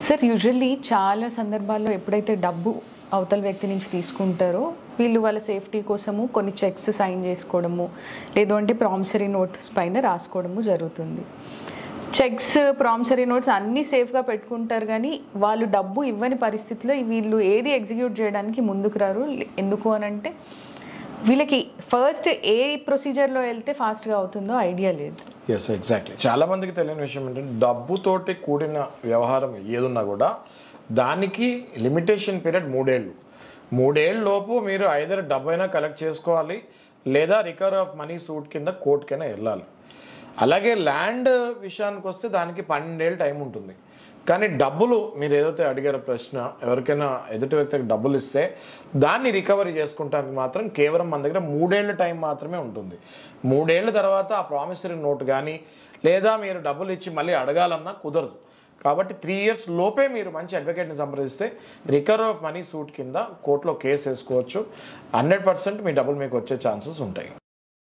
Sir usually చాలా సందర్భాల్లో ఎప్పుడైతే డబ్బు అవతల వ్యక్తి నుంచి తీసుకుంటారో వీళ్ళు వాళ్ళ సేఫ్టీ కోసము కొన్ని చెక్స్ సైన్ చేసుకోవడము లేదు అంటే ప్రామిసరీ నోట్స్ పైన రాసుకోవడము జరుగుతుంది. చెక్స్ ప్రామిసరీ నోట్స్ అన్నీ సేఫ్గా పెట్టుకుంటారు కానీ వాళ్ళు డబ్బు ఇవ్వని పరిస్థితిలో వీళ్ళు ఏది ఎగ్జిక్యూట్ చేయడానికి ముందుకు రారు. ఎందుకు అని అంటే వీళ్ళకి ఫస్ట్ ఏ ప్రొసీజర్లో వెళ్తే ఫాస్ట్గా అవుతుందో ఐడియా లేదు. Yes, exactly. చాలా మందికి తెలియని విషయం ఏంటంటే డబ్బుతోటి కూడిన వ్యవహారం ఏదున్నా కూడా దానికి లిమిటేషన్ పీరియడ్ 3 ఏళ్ళు. 3 ఏళ్ళ లోపు మీరు ఐదర్ డబ్బైనా కలెక్ట్ చేసుకోవాలి లేదా రికవరీ ఆఫ్ మనీ సూట్ కింద కోర్టుకైనా వెళ్ళాలి. అలాగే ల్యాండ్ విషయానికి వస్తే దానికి 12 ఏళ్ళు టైం ఉంటుంది. కానీ డబ్బులు మీరు ఏదైతే అడిగారో ప్రశ్న, ఎవరికైనా ఎదుటి వ్యక్తికి డబ్బులు ఇస్తే దాన్ని రికవరీ చేసుకుంటానికి మాత్రం కేవలం మన దగ్గర 3 ఏళ్ళ టైం మాత్రమే ఉంటుంది. 3 ఏళ్ళ తర్వాత ఆ ప్రామిసరీ నోట్ కానీ లేదా మీరు డబ్బులు ఇచ్చి మళ్ళీ అడగాలన్నా కుదరదు. కాబట్టి 3 ఇయర్స్ లోపే మీరు మంచి అడ్వకేట్ని సంప్రదిస్తే రికవరీ ఆఫ్ మనీ సూట్ కింద కోర్టులో కేసు వేసుకోవచ్చు. 100% మీ డబ్బులు మీకు వచ్చే ఛాన్సెస్ ఉంటాయి.